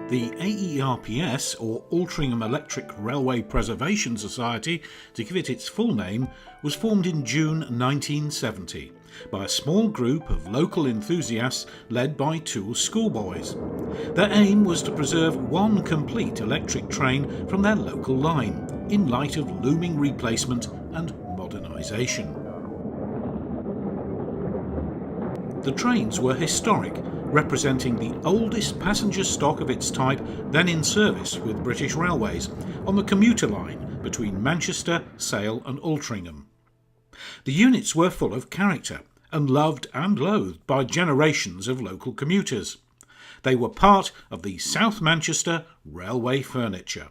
The ERPS, or Altrincham Electric Railway Preservation Society, to give it its full name, was formed in June 1970 by a small group of local enthusiasts led by two schoolboys. Their aim was to preserve one complete electric train from their local line, in light of looming replacement and modernisation. The trains were historic, representing the oldest passenger stock of its type then in service with British Railways on the commuter line between Manchester, Sale and Altrincham. The units were full of character and loved and loathed by generations of local commuters. They were part of the South Manchester railway furniture.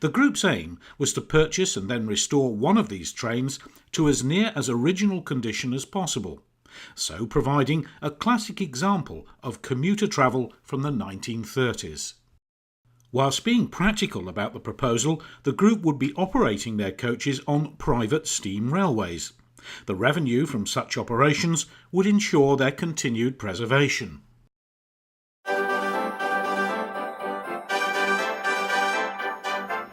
The group's aim was to purchase and then restore one of these trains to as near as original condition as possible, so providing a classic example of commuter travel from the 1930s. Whilst being practical about the proposal, the group would be operating their coaches on private steam railways. The revenue from such operations would ensure their continued preservation.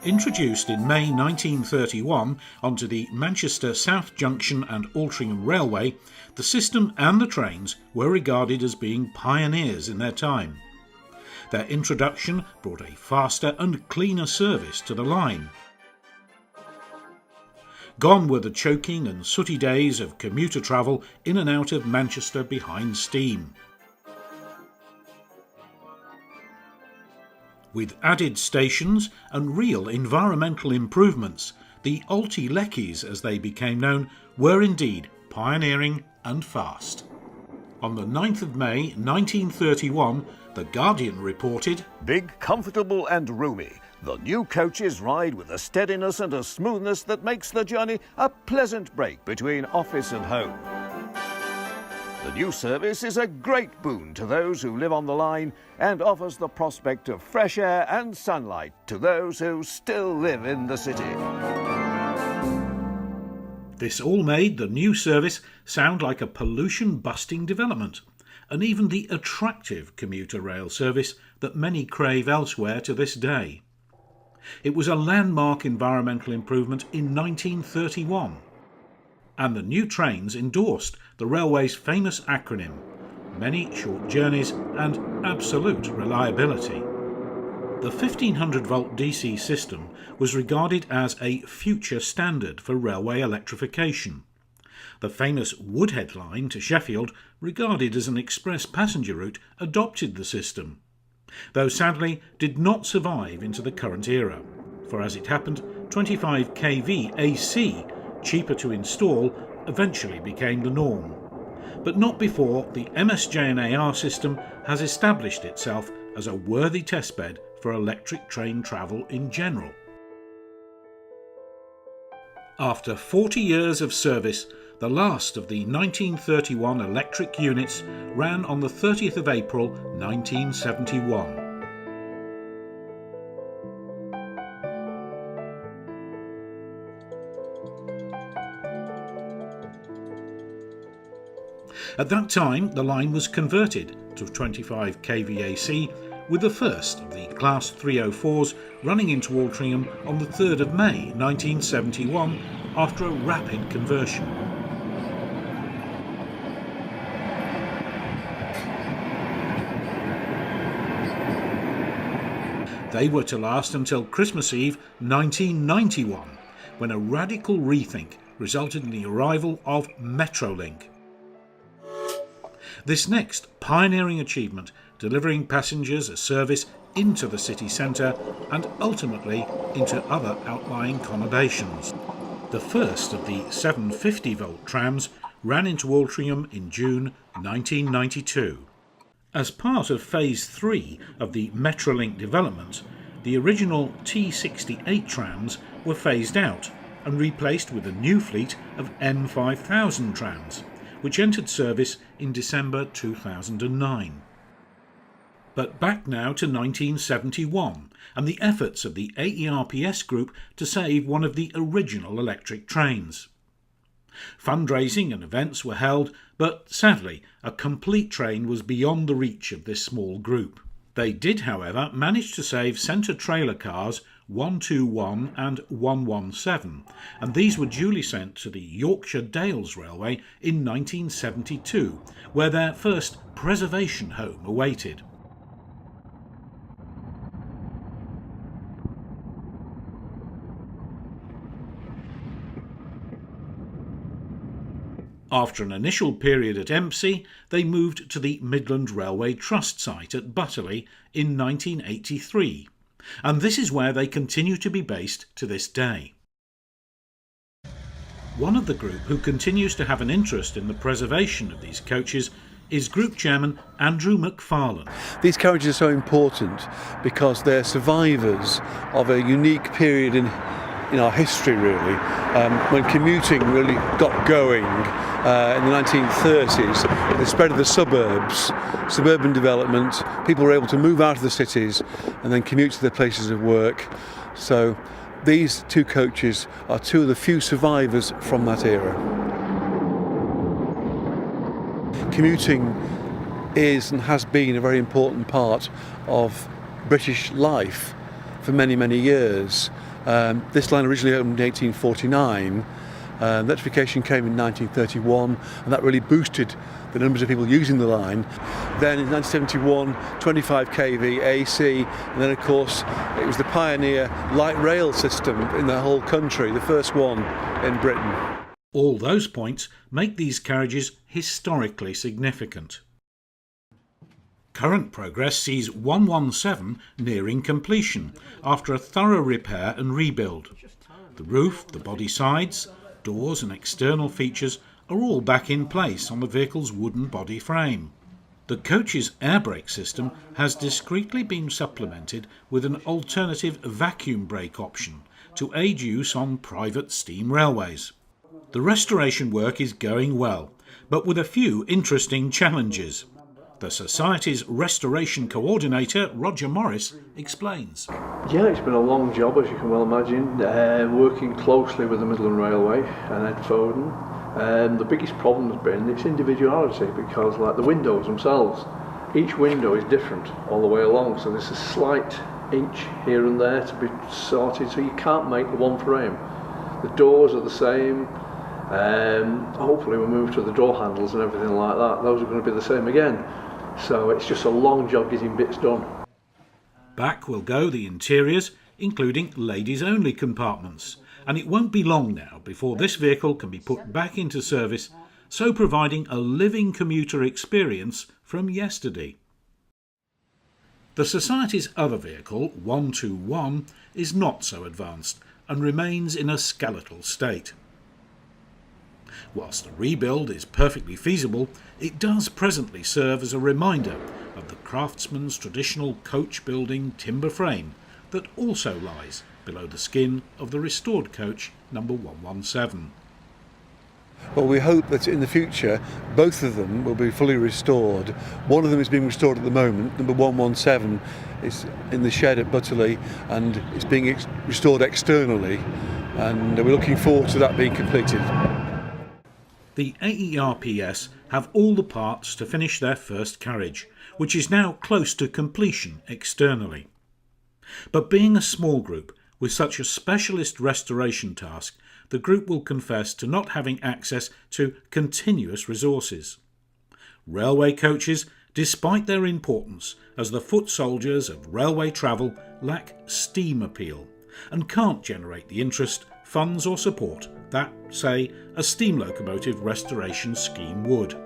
Introduced in May 1931 onto the Manchester South Junction and Altrincham Railway, the system and the trains were regarded as being pioneers in their time. Their introduction brought a faster and cleaner service to the line. Gone were the choking and sooty days of commuter travel in and out of Manchester behind steam. With added stations and real environmental improvements, the Altrincham, as they became known, were indeed pioneering and fast. On the 9th of May 1931, The Guardian reported, "Big, comfortable and roomy. The new coaches ride with a steadiness and a smoothness that makes the journey a pleasant break between office and home. The new service is a great boon to those who live on the line and offers the prospect of fresh air and sunlight to those who still live in the city." This all made the new service sound like a pollution-busting development, and even the attractive commuter rail service that many crave elsewhere to this day. It was a landmark environmental improvement in 1931. And the new trains endorsed the railway's famous acronym, many short journeys and absolute reliability. The 1500-volt DC system was regarded as a future standard for railway electrification. The famous Woodhead line to Sheffield, regarded as an express passenger route, adopted the system, though sadly did not survive into the current era, for as it happened, 25 kV AC, cheaper to install, eventually became the norm, but not before the MSJ&AR system has established itself as a worthy testbed for electric train travel in general. After 40 years of service, the last of the 1931 electric units ran on the 30th of April 1971. At that time, the line was converted to 25 kVAC, with the first of the Class 304s running into Altrincham on the 3rd of May 1971 after a rapid conversion. They were to last until Christmas Eve 1991, when a radical rethink resulted in the arrival of Metrolink. This next pioneering achievement, delivering passengers a service into the city centre and ultimately into other outlying conurbations. The first of the 750-volt trams ran into Altrincham in June 1992. As part of Phase 3 of the Metrolink development, the original T68 trams were phased out and replaced with a new fleet of M5000 trams, which entered service in December 2009. But back now to 1971 and the efforts of the ERPS group to save one of the original electric trains. Fundraising and events were held, but sadly a complete train was beyond the reach of this small group. They did, however, manage to save centre trailer cars 121 and 117, and these were duly sent to the Yorkshire Dales Railway in 1972, where their first preservation home awaited. After an initial period at Empsey, they moved to the Midland Railway Trust site at Butterley in 1983, and this is where they continue to be based to this day. One of the group who continues to have an interest in the preservation of these coaches is Group Chairman Andrew McFarlane. These carriages are so important because they're survivors of a unique period in our history, really, when commuting really got going in the 1930s. The spread of the suburbs, suburban development, people were able to move out of the cities and then commute to their places of work. So these two coaches are two of the few survivors from that era. Commuting is and has been a very important part of British life for many, many years. This line originally opened in 1849. Electrification came in 1931, and that really boosted the numbers of people using the line. Then in 1971, 25 kV AC, and then of course it was the pioneer light rail system in the whole country, the first one in Britain. All those points make these carriages historically significant. Current progress sees 117 nearing completion after a thorough repair and rebuild. The roof, the body sides, doors and external features are all back in place on the vehicle's wooden body frame. The coach's air brake system has discreetly been supplemented with an alternative vacuum brake option to aid use on private steam railways. The restoration work is going well, but with a few interesting challenges. The Society's restoration coordinator, Roger Morris, explains. Yeah, it's been a long job, as you can well imagine, working closely with the Midland Railway and Ed Foden. The biggest problem has been its individuality, because like the windows themselves, each window is different all the way along, so there's a slight inch here and there to be sorted, so you can't make the one frame. The doors are the same. Hopefully we move to the door handles and everything like that, those are going to be the same again. So it's just a long job getting bits done. Back will go the interiors, including ladies-only compartments, and it won't be long now before this vehicle can be put back into service, so providing a living commuter experience from yesterday. The Society's other vehicle, 121, is not so advanced and remains in a skeletal state. Whilst the rebuild is perfectly feasible, it does presently serve as a reminder of the craftsman's traditional coach building timber frame that also lies below the skin of the restored coach number 117. Well, we hope that in the future both of them will be fully restored. One of them is being restored at the moment, number 117 is in the shed at Butterley and it's being restored externally, and we're looking forward to that being completed. The ERPS have all the parts to finish their first carriage, which is now close to completion externally. But being a small group with such a specialist restoration task, the group will confess to not having access to continuous resources. Railway coaches, despite their importance as the foot soldiers of railway travel, lack steam appeal and can't generate the interest, funds or support that, say, a steam locomotive restoration scheme would.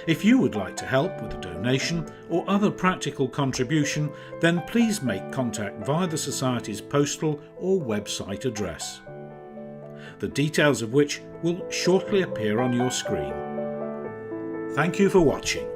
If you would like to help with a donation or other practical contribution, then please make contact via the Society's postal or website address, the details of which will shortly appear on your screen. Thank you for watching.